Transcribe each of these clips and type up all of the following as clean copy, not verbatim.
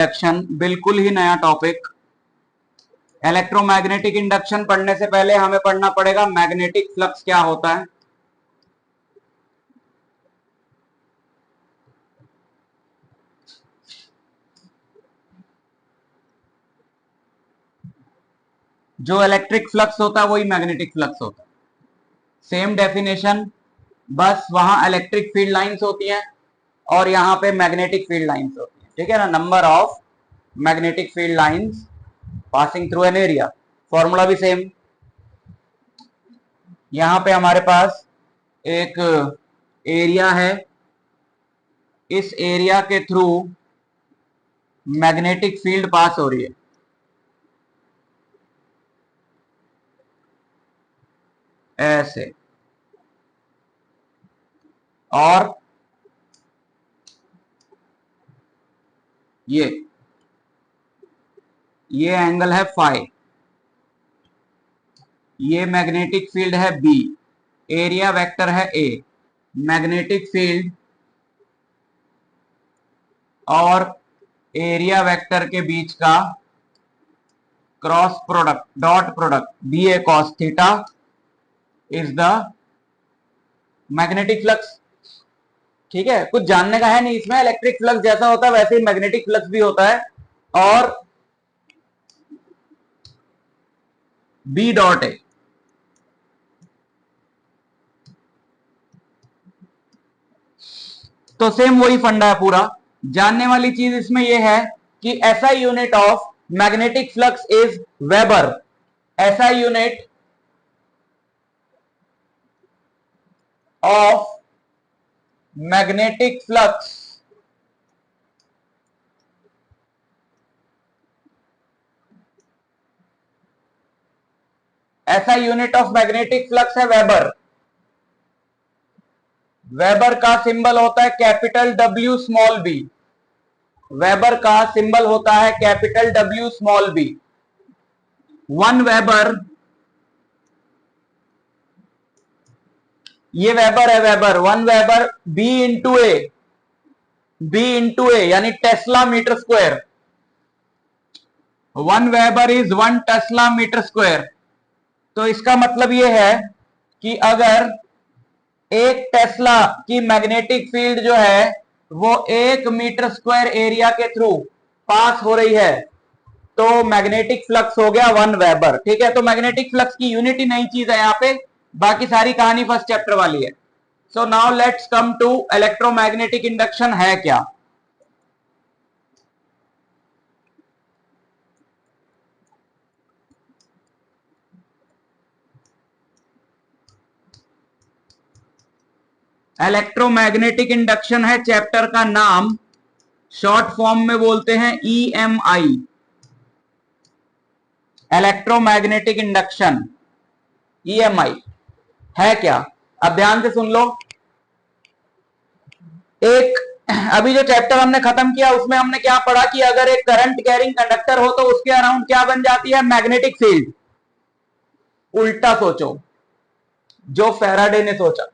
Induction बिल्कुल ही नया topic. Electromagnetic induction पढ़ने से पहले हमें पढ़ना पड़ेगा मैग्नेटिक फ्लक्स क्या होता है। जो इलेक्ट्रिक फ्लक्स होता है वही मैग्नेटिक फ्लक्स होता है। सेम डेफिनेशन, बस वहां इलेक्ट्रिक फील्ड लाइंस होती हैं और यहां पे मैग्नेटिक फील्ड लाइंस होती हैं, ठीक है ना। Number of magnetic field lines passing through an area, formula भी सेम। यहां पे हमारे पास एक एरिया है, इस एरिया के थ्रू मैग्नेटिक फील्ड पास हो रही है, ऐसे। और ये एंगल है फाई, ये मैग्नेटिक फील्ड है बी, एरिया वेक्टर है ए। मैग्नेटिक फील्ड और एरिया वेक्टर के बीच का cross product, dot product, B A cos theta is the magnetic flux. ठीक है, कुछ जानने का है नहीं इसमें। इलेक्ट्रिक फ्लक्स जैसा होता है वैसे ही मैग्नेटिक फ्लक्स भी होता है। और बी डॉट है, तो सेम वही फंडा है पूरा। जानने वाली चीज इसमें यह है कि ऐसा unit of magnetic flux is weber. ऐसा यूनिट ऑफ मैग्नेटिक फ्लक्स ऐसा यूनिट ऑफ मैग्नेटिक फ्लक्स है वेबर। वेबर का सिंबल होता है capital W small B. Weber का सिंबल होता है capital W small B. 1 weber, ये वेबर है, weber 1 weber B into A, B into A यानी tesla metre square. 1 weber is 1 tesla metre square. तो इसका मतलब यह है कि अगर एक टेस्ला की मैग्नेटिक फील्ड जो है वो 1 मीटर स्क्वायर एरिया के थ्रू पास हो रही है तो मैग्नेटिक फ्लक्स हो गया 1 वेबर। ठीक है, तो मैग्नेटिक फ्लक्स की यूनिट ही नई चीज है यहां पे, बाकी सारी कहानी फर्स्ट चैप्टर वाली है। So now let's come to electromagnetic induction है क्या। इलेक्ट्रोमैग्नेटिक इंडक्शन है चैप्टर का नाम, शॉर्ट फॉर्म में बोलते हैं ईएमआई, इलेक्ट्रोमैग्नेटिक इंडक्शन, ईएमआई है क्या। अब ध्यान से सुन लो। एक अभी जो चैप्टर हमने खत्म किया उसमें हमने क्या पढ़ा कि अगर एक करंट कैरिंग कंडक्टर हो तो उसके अराउंड क्या बन जाती है, मैग्नेटिक फील्ड। उल्टा सोचो, जो फैराडे ने सोचा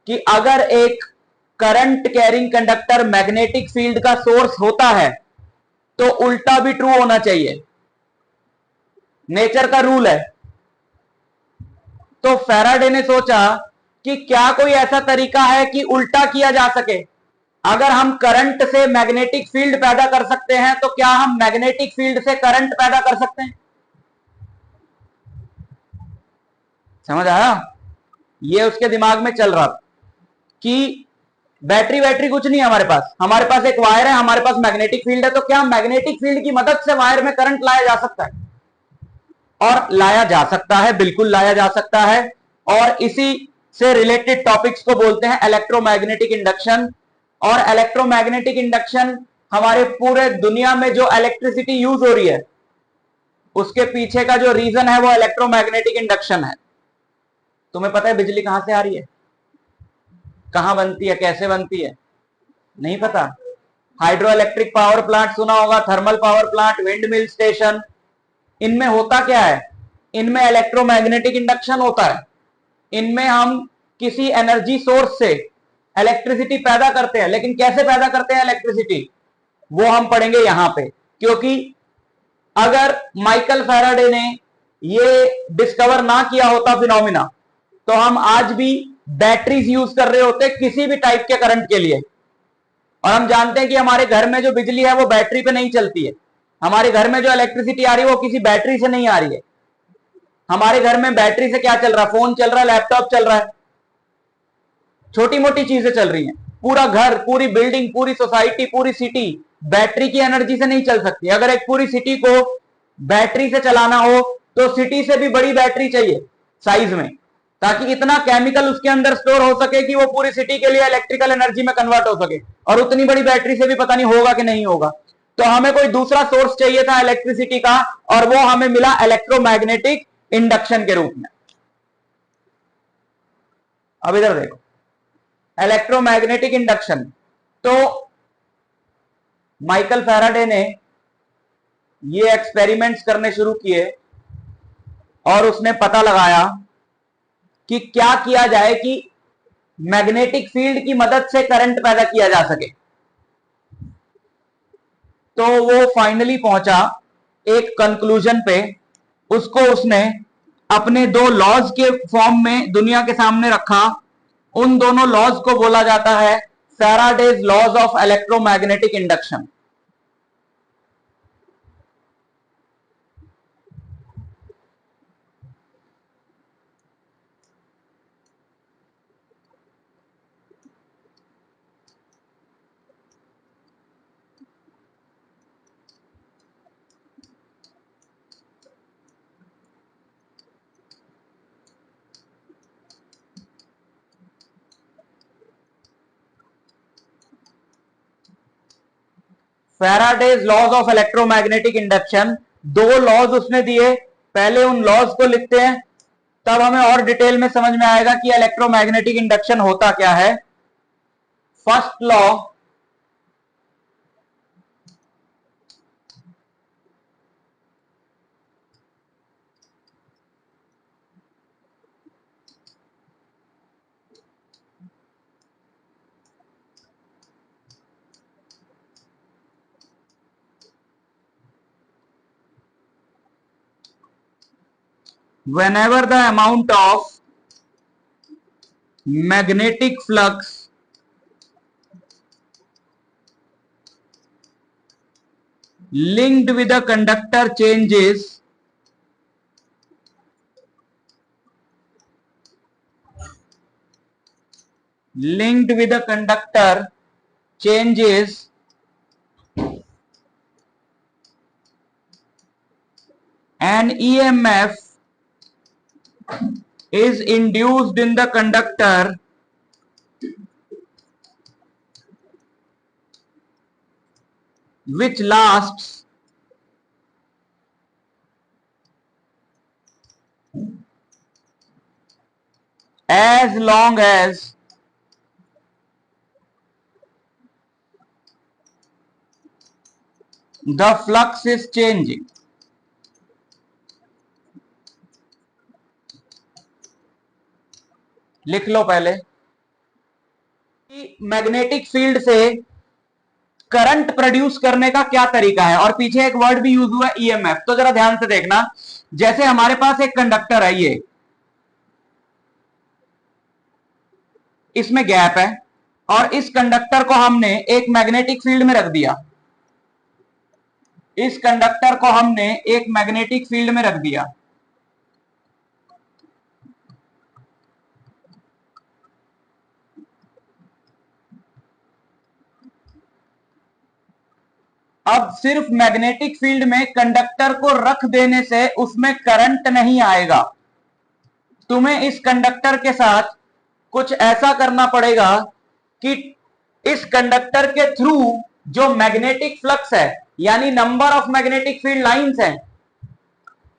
कि अगर एक current carrying conductor magnetic field का सोर्स होता है तो उल्टा भी ट्रू होना चाहिए, नेचर का रूल है। तो फैराडे ने सोचा कि क्या कोई ऐसा तरीका है कि उल्टा किया जा सके। अगर हम करंट से मैग्नेटिक फील्ड पैदा कर सकते हैं तो क्या हम मैग्नेटिक फील्ड से करंट पैदा कर सकते हैं। समझ आया। ये उसके दिमाग में चल रहा था कि बैटरी वैटरी कुछ नहीं है हमारे पास एक वायर है, हमारे पास मैग्नेटिक फील्ड है, तो क्या मैग्नेटिक फील्ड की मदद से वायर में करंट लाया जा सकता है। और लाया जा सकता है, बिल्कुल लाया जा सकता है। और इसी से रिलेटेड टॉपिक्स को बोलते हैं इलेक्ट्रोमैग्नेटिक इंडक्शन। और इलेक्ट्रोमैग्नेटिक इंडक्शन हमारे पूरे दुनिया में जो इलेक्ट्रिसिटी यूज हो रही है उसके पीछे का जो रीजन है वो इलेक्ट्रोमैग्नेटिक इंडक्शन है। तुम्हें पता है बिजली कहां से आ रही है, कहां बनती है, कैसे बनती है, नहीं पता। हाइड्रो इलेक्ट्रिक पावर प्लांट सुना होगा, thermal power plant, wind mill station. इनमें होता क्या है, इनमें इलेक्ट्रोमैग्नेटिक इंडक्शन होता है। इनमें हम किसी एनर्जी सोर्स से इलेक्ट्रिसिटी पैदा करते हैं, लेकिन कैसे पैदा करते हैं इलेक्ट्रिसिटी, वो हम पढ़ेंगे यहां पे, क्योंकि अगर माइकल फैराडे ने ये डिस्कवर ना किया होता फिनोमिना, तो हम आज भी बैटरीज यूज कर रहे होते किसी भी टाइप के करंट के लिए। और हम जानते हैं कि हमारे घर में जो बिजली है वो बैटरी पे नहीं चलती है। हमारे घर में जो इलेक्ट्रिसिटी आ रही है वो किसी बैटरी से नहीं आ रही है। हमारे घर में बैटरी से क्या चल रहा है? फोन चल रहा है, लैपटॉप चल रहा है, छोटी मोटी चीजें चल रही हैं। पूरा घर, पूरी बिल्डिंग, पूरी सोसाइटी, पूरी सिटी बैटरी की एनर्जी से नहीं चल सकती। अगर एक पूरी सिटी को बैटरी से चलाना हो तो सिटी से भी बड़ी बैटरी चाहिए साइज में, ताकि इतना केमिकल उसके अंदर स्टोर हो सके कि वो पूरी सिटी के लिए इलेक्ट्रिकल एनर्जी में कन्वर्ट हो सके। और उतनी बड़ी बैटरी से भी पता नहीं होगा कि नहीं होगा। तो हमें कोई दूसरा सोर्स चाहिए था इलेक्ट्रिसिटी का, और वो हमें मिला इलेक्ट्रोमैग्नेटिक इंडक्शन के रूप में। अब इधर देखो, इलेक्ट्रोमैग्नेटिक इंडक्शन। तो माइकल फैराडे ने ये एक्सपेरिमेंट्स करने शुरू किए और उसने पता लगाया कि क्या किया जाए कि मैग्नेटिक फील्ड की मदद से करंट पैदा किया जा सके। तो वो फाइनली पहुंचा एक कंक्लूजन पे। उसको उसने अपने दो लॉज के फॉर्म में दुनिया के सामने रखा। उन दोनों लॉज को बोला जाता है Faraday's laws of electromagnetic induction. Faraday's laws of electromagnetic induction, दो लॉज उसने दिए। पहले उन लॉज को लिखते हैं, तब हमें और डिटेल में समझ में आएगा कि इलेक्ट्रोमैग्नेटिक इंडक्शन होता क्या है। First law, whenever the amount of magnetic flux linked with a conductor changes, linked with a conductor changes, an EMF is induced in the conductor which lasts as long as the flux is changing. लिख लो पहले कि magnetic field से current produce करने का क्या तरीका है, और पीछे एक वर्ड भी यूज हुआ है ईएमएफ। तो जरा ध्यान से देखना, जैसे हमारे पास एक कंडक्टर है, ये इसमें गैप है, और इस कंडक्टर को हमने एक मैग्नेटिक फील्ड में रख दिया। इस कंडक्टर को हमने एक मैग्नेटिक फील्ड में रख दिया। अब सिर्फ मैग्नेटिक फील्ड में कंडक्टर को रख देने से उसमें करंट नहीं आएगा। तुम्हें इस कंडक्टर के साथ कुछ ऐसा करना पड़ेगा कि इस कंडक्टर के थ्रू जो मैग्नेटिक फ्लक्स है, यानी number of magnetic field lines हैं,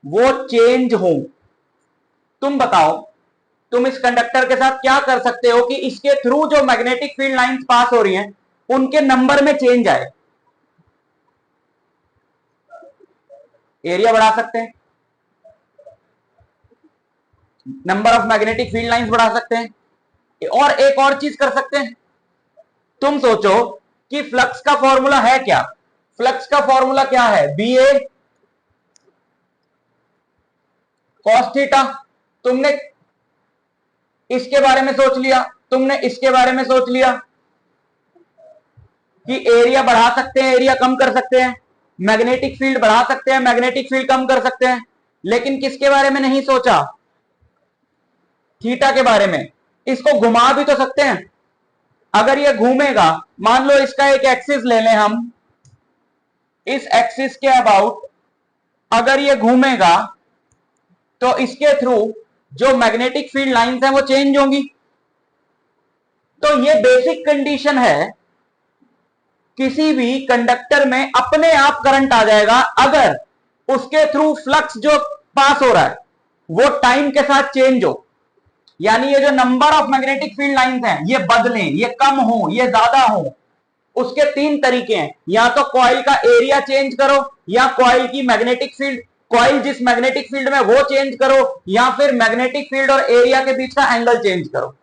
वो चेंज हो। तुम बताओ, तुम इस कंडक्टर के साथ क्या कर सकते हो कि इसके थ्रू जो मैग्नेटिक फील्ड लाइंस पास हो रही हैं उनके नंबर में चेंज आए? एरिया बढ़ा सकते हैं, number of magnetic field lines बढ़ा सकते हैं, और एक और चीज कर सकते हैं। तुम सोचो कि फ्लक्स का फॉर्मूला है क्या? फ्लक्स का फॉर्मूला क्या है? B A cos theta. तुमने इसके बारे में सोच लिया, तुमने इसके बारे में सोच लिया कि एरिया बढ़ा सकते हैं, एरिया कम कर सकते हैं, मैग्नेटिक फील्ड बढ़ा सकते हैं, मैग्नेटिक फील्ड कम कर सकते हैं, लेकिन किसके बारे में नहीं सोचा? थीटा के बारे में। इसको घुमा भी तो सकते हैं। अगर ये घूमेगा, मान लो इसका एक एक्सिस ले लें हम, इस एक्सिस के अबाउट अगर ये घूमेगा तो इसके थ्रू जो मैग्नेटिक फील्ड लाइंस हैं वो चेंज होंगी। तो ये बेसिक कंडीशन है, किसी भी कंडक्टर में अपने आप करंट आ जाएगा अगर उसके थ्रू फ्लक्स जो पास हो रहा है वो टाइम के साथ चेंज हो। यानी ये जो number of magnetic field lines हैं ये बदलें, ये कम हो, ये ज्यादा हो। उसके तीन तरीके हैं, या तो कॉइल का एरिया चेंज करो, या कॉइल की मैग्नेटिक फील्ड, कॉइल जिस मैग्नेटिक फील्ड में वो चेंज करो, या फिर मैग्नेटिक फील्ड और एरिया के बीच का एंगल चेंज करो।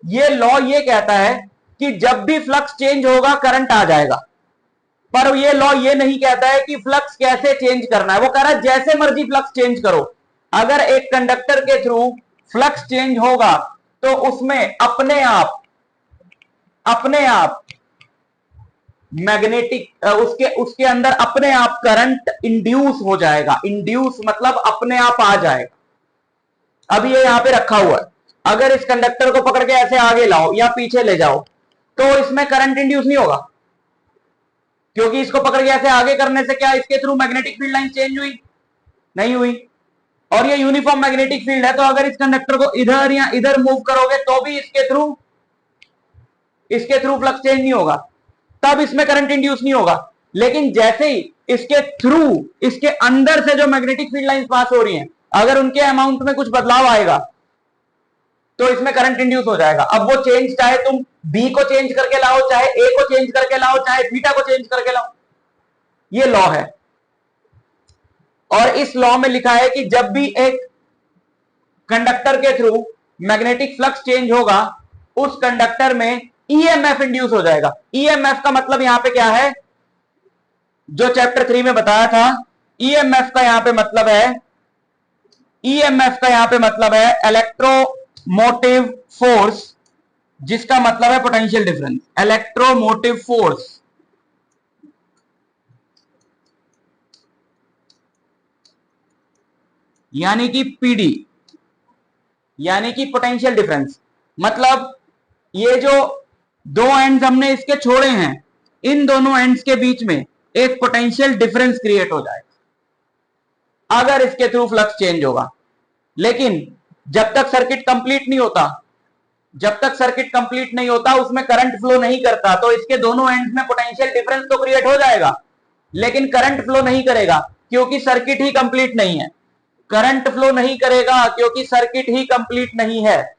ये लॉ ये कहता है कि जब भी फ्लक्स चेंज होगा करंट आ जाएगा, पर ये लॉ ये नहीं कहता है कि फ्लक्स कैसे चेंज करना है। वो कह रहा है जैसे मर्जी फ्लक्स चेंज करो, अगर एक कंडक्टर के थ्रू फ्लक्स चेंज होगा तो उसमें अपने आप मैग्नेटिक उसके उसके अंदर अपने आप करंट इंड्यूस हो जाएगा। इंड्यूस मतलब अपने आप आ जाएगा। अब ये यहां पे रखा हुआ है, अगर इस कंडक्टर को पकड़ के ऐसे आगे लाओ या पीछे ले जाओ तो इसमें करंट इंड्यूस नहीं होगा, क्योंकि इसको पकड़ के ऐसे आगे करने से क्या इसके through magnetic field line change हुई? नहीं हुई। और ये यूनिफॉर्म मैग्नेटिक फील्ड है, तो अगर इस कंडक्टर को इधर या इधर मूव करोगे तो भी इसके थ्रू फ्लक्स चेंज नहीं होगा, तब इसमें करंट इंड्यूस नहीं होगा। लेकिन जैसे ही इसके थ्रू, इसके अंदर से जो मैग्नेटिक फील्ड लाइंस पास हो रही हैं, अगर उनके अमाउंट में कुछ बदलाव आएगा तो इसमें करंट इंड्यूस हो जाएगा। अब वो चेंज चाहे तुम बी को चेंज करके लाओ, चाहे ए को चेंज करके लाओ, चाहे थीटा को चेंज करके लाओ, ये लॉ है। और इस लॉ में लिखा है कि जब भी एक कंडक्टर के थ्रू मैग्नेटिक फ्लक्स चेंज होगा उस कंडक्टर में ईएमएफ इंड्यूस हो जाएगा। ईएमएफ का मतलब यहां पे क्या है, जो चैप्टर 3 में बताया था, ईएमएफ का यहां पे मतलब है, ईएमएफ का यहां पे मतलब है इलेक्ट्रोमोटिव फोर्स, जिसका मतलब है पोटेंशियल डिफरेंस। इलेक्ट्रोमोटिव फोर्स यानी कि पीडी, यानी कि पोटेंशियल डिफरेंस। मतलब ये जो दो एंड्स हमने इसके छोड़े हैं, इन दोनों एंड्स के बीच में एक पोटेंशियल डिफरेंस क्रिएट हो जाएगा अगर इसके थ्रू फ्लक्स चेंज होगा। लेकिन जब तक सर्किट कंप्लीट नहीं होता, जब तक सर्किट कंप्लीट नहीं होता, उसमें करंट फ्लो नहीं करता, तो इसके दोनों एंड्स में पोटेंशियल डिफरेंस तो क्रिएट हो जाएगा लेकिन करंट फ्लो नहीं करेगा, क्योंकि सर्किट ही कंप्लीट नहीं है। करंट फ्लो नहीं करेगा क्योंकि सर्किट ही कंप्लीट नहीं है।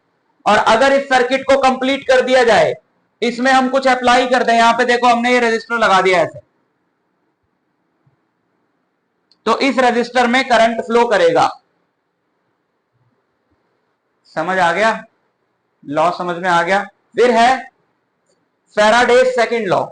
और अगर इस सर्किट को कंप्लीट कर दिया जाए, इसमें हम कुछ अप्लाई कर दें, यहां पे देखो हमने ये रेजिस्टर लगा दिया ऐसे, तो इस रेजिस्टर में करंट फ्लो करेगा। समझ आ गया? लॉ समझ में आ गया? फिर है Faraday's second law.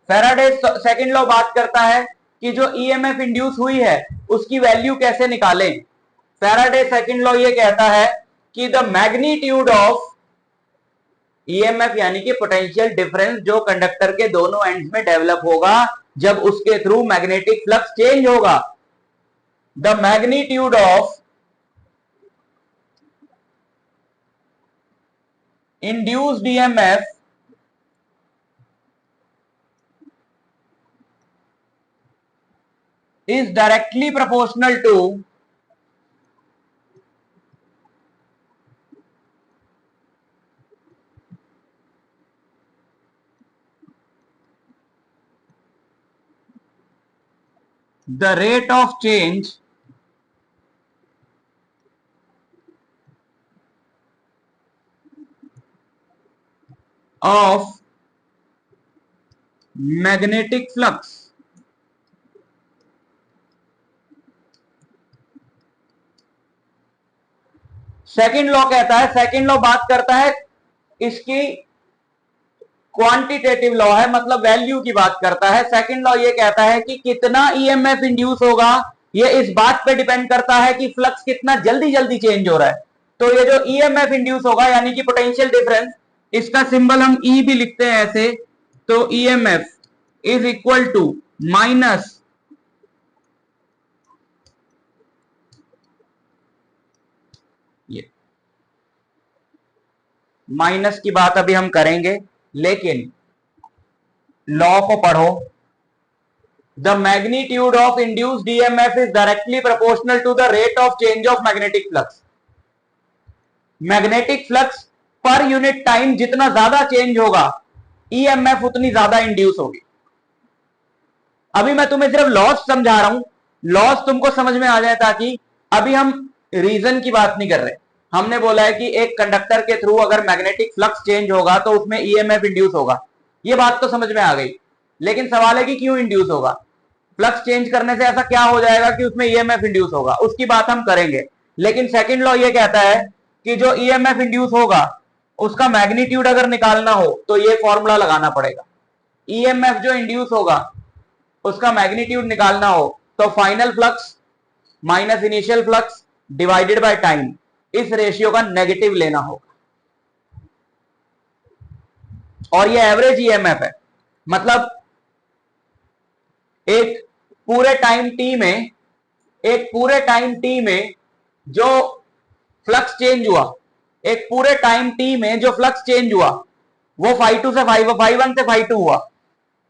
Faraday's second law बात करता है कि जो ईएमएफ इंड्यूस हुई है उसकी वैल्यू कैसे निकालें। फैराडे सेकंड लॉ ये कहता है कि द मैग्नीट्यूड ऑफ ईएमएफ यानी कि पोटेंशियल डिफरेंस जो कंडक्टर के दोनों एंड्स में डेवलप होगा जब उसके थ्रू मैग्नेटिक फ्लक्स चेंज होगा, the magnitude of induced EMF is directly proportional to the rate of change of magnetic flux second law कहता है, सेकंड लॉ बात करता है इसकी क्वांटिटेटिव लॉ है, मतलब वैल्यू की बात करता है। सेकंड लॉ ये कहता है कि कितना ईएमएफ इंड्यूस होगा ये इस बात पे डिपेंड करता है कि फ्लक्स कितना जल्दी जल्दी चेंज हो रहा है। तो ये जो ईएमएफ इंड्यूस होगा यानी कि पोटेंशियल डिफरेंस, इसका सिंबल हम ई भी लिखते हैं ऐसे, तो EMF is equal to minus ये माइनस की बात अभी हम करेंगे, लेकिन लॉ को पढ़ो। The magnitude of induced EMF is directly proportional to the rate of change of magnetic flux. Magnetic flux पर यूनिट टाइम जितना ज्यादा चेंज होगा ईएमएफ उतनी ज्यादा इंड्यूस होगी। अभी मैं तुम्हें सिर्फ लॉस समझा रहा हूं, लॉस तुमको समझ में आ जाए, ताकि अभी हम रीजन की बात नहीं कर रहे। हमने बोला है कि एक कंडक्टर के थ्रू अगर मैग्नेटिक फ्लक्स चेंज होगा तो उसमें ईएमएफ इंड्यूस होगा, ये बात तो समझ में आ गई। लेकिन सवाल है कि क्यों इंड्यूस होगा, फ्लक्स चेंज करने से ऐसा क्या हो जाएगा कि उसमें ईएमएफ इंड्यूस होगा, उसकी बात हम करेंगे। लेकिन सेकंड लॉ ये कहता है कि जो ईएमएफ इंड्यूस होगा उसका मैग्नीट्यूड अगर निकालना हो तो ये फॉर्मूला लगाना पड़ेगा। ईएमएफ जो इंड्यूस होगा उसका मैग्नीट्यूड निकालना हो तो final flux minus initial flux divided by time, इस रेशियो का नेगेटिव लेना होगा। और ये एवरेज ईएमएफ है, मतलब एक पूरे टाइम टी में जो फ्लक्स चेंज हुआ, एक पूरे टाइम टी में जो फ्लक्स चेंज हुआ वो φ2 से φ1 से φ2 हुआ।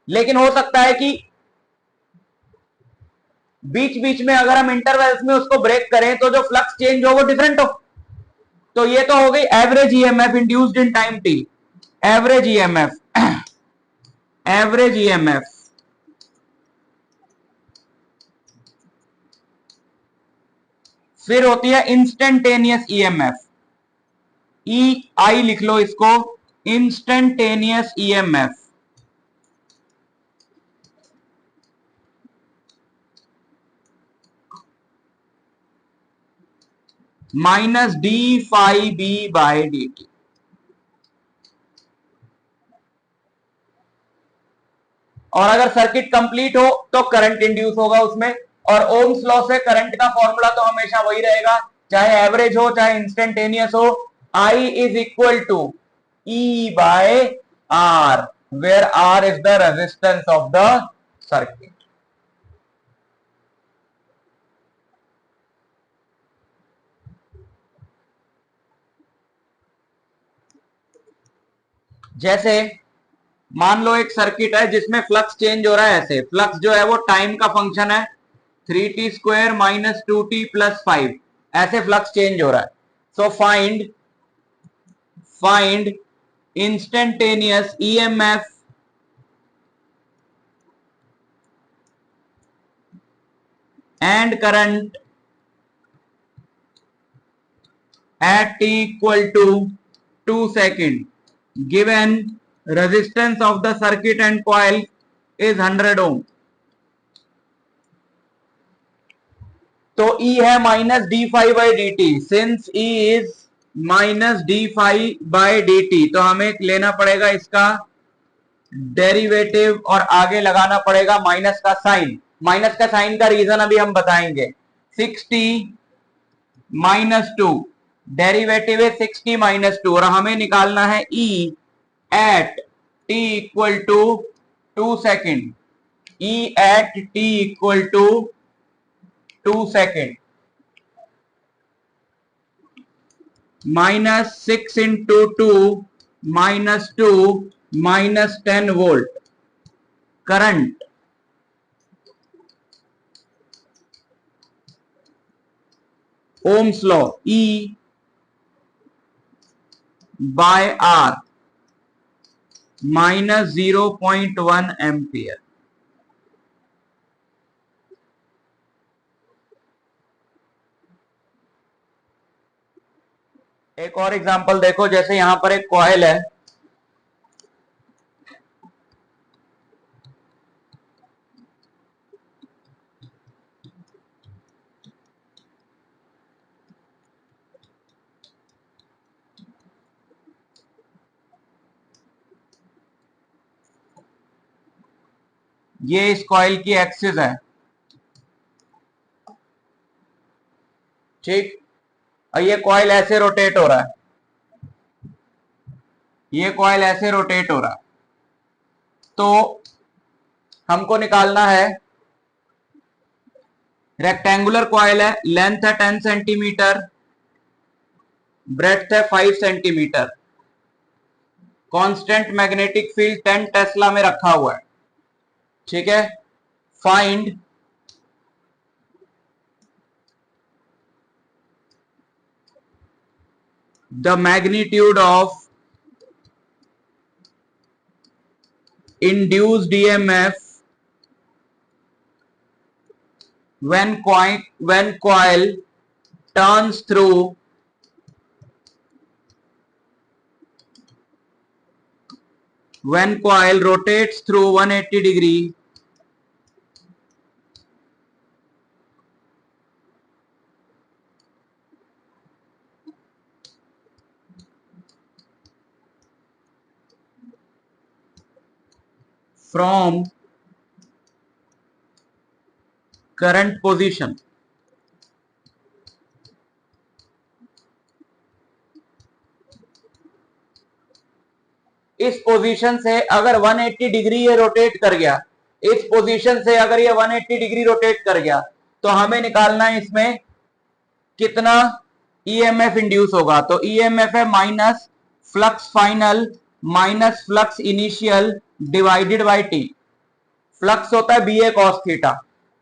लेकिन हो सकता है कि बीच बीच में अगर हम इंटरवल्स में उसको ब्रेक करें तो जो फ्लक्स चेंज हो वो डिफरेंट हो। तो ये तो हो गई average EMF induced in time T, average EMF फिर होती है इंस्टेंटेनियस ईएमएफ, ई आई लिख लो इसको, instantaneous EMF. Minus D phi B by D T. और अगर सर्किट कंप्लीट हो तो करंट इंड्यूस होगा उसमें, और ओम्स लॉ से करंट का फॉर्मूला तो हमेशा वही रहेगा, चाहे एवरेज हो चाहे इंस्टेंटेनियस हो। I is equal to E by R, where R is the resistance of the circuit. जैसे मान लो एक सर्किट है जिसमें फ्लक्स चेंज हो रहा है, ऐसे फ्लक्स जो है वो टाइम का फंक्शन है, 3t² माइनस 2t+5, ऐसे फ्लक्स चेंज हो रहा है। So find instantaneous EMF and current at t equal to 2 seconds, given resistance of the circuit and coil is 100 ohm। तो E है minus D phi by D T, since E is minus D phi by D T तो हमें लेना पड़ेगा इसका derivative और आगे लगाना पड़ेगा माइनस का साइन। माइनस का साइन का रीजन अभी हम बताएंगे। 60 माइनस 2, डेरिवेटिव है 60 माइनस 2, और हमें निकालना है E at t equal to 2 second, E at t equal to 2 second. Minus 6 into 2 minus 2 minus 10 volt. Current Ohm's law, E by R minus 0.1 ampere. एक और एग्जांपल देखो, जैसे यहां पर एक कॉइल है, ये इस कॉइल की एक्सिस है, ठीक। और ये कॉइल ऐसे रोटेट हो रहा है, ये कॉइल ऐसे रोटेट हो रहा है। तो हमको निकालना है, रेक्टेंगुलर कॉइल है, लेंथ है 10 सेंटीमीटर, ब्रेड्थ है 5 centimetre, constant magnetic field 10 Tesla में रखा हुआ है, ठीक है। Find the magnitude of induced EMF when coil turns through when coil rotates through 180 degree from current position। इस पोजीशन से अगर 180 डिग्री ये रोटेट कर गया, इस पोजीशन से अगर ये 180 डिग्री रोटेट कर गया, तो हमें निकालना है इसमें कितना ईएमएफ इंड्यूस होगा। तो ईएमएफ है minus flux final minus flux initial divided by T. Flux होता है बी ए कॉस थीटा।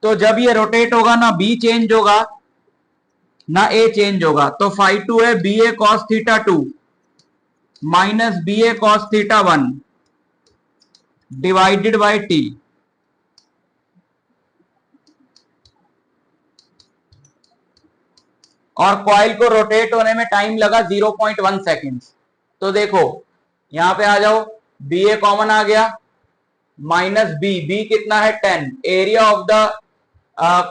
तो जब ये रोटेट होगा ना बी चेंज होगा ना ए चेंज होगा, तो फाई टू है B A cos theta 2 minus B A cos theta 1 divided by T. और कॉइल को रोटेट होने में टाइम लगा 0.1 सेकेंड्स। तो देखो यहां पे आ जाओ, बी ए कॉमन आ गया, माइनस बी कितना है 10, area of the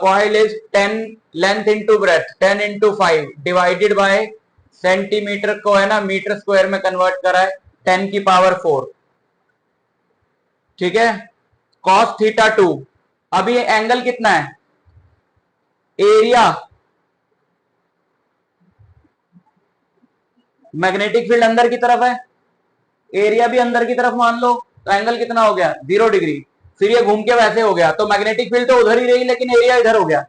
coil is 10 length into breadth 10 into 5 divided by centimetre को है ना मीटर स्क्वायर में कन्वर्ट करा है 10 की पावर 4, ठीक है। कॉस थीटा 2, अभी एंगल कितना है, एरिया मैग्नेटिक फील्ड अंदर की तरफ है, एरिया भी अंदर की तरफ मान लो, तो एंगल कितना हो गया 0 डिग्री। फिर ये घूम के वैसे हो गया, तो मैग्नेटिक फील्ड तो उधर ही रही लेकिन एरिया इधर हो गया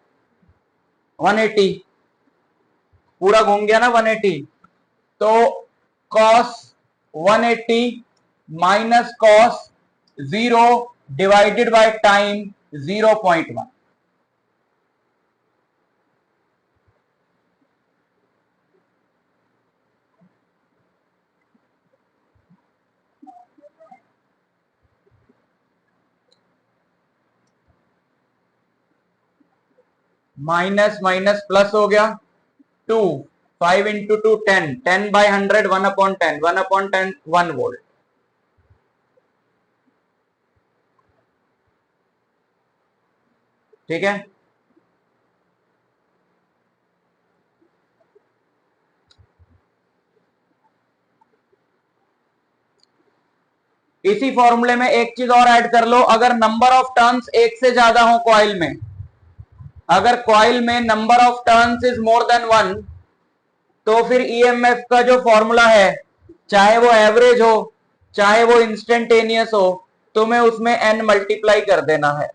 180, पूरा घूम गया ना 180। तो cos 180 minus cos 0 divided by time 0.1। Minus minus plus हो गया 2, 5 इंटू 2 10, 10 बाय 100 1/10, 1/10 1 वोल्ट, ठीक है। इसी फॉर्मूले में एक चीज और ऐड कर लो, अगर नंबर ऑफ टर्न्स एक से ज्यादा हो कॉइल में, अगर कॉइल में number of turns is more than 1, तो फिर ईएमएफ का जो फॉर्मूला है, चाहे वो एवरेज हो चाहे वो इंस्टेंटेनियस हो, तुम्हें उसमें n मल्टीप्लाई कर देना है।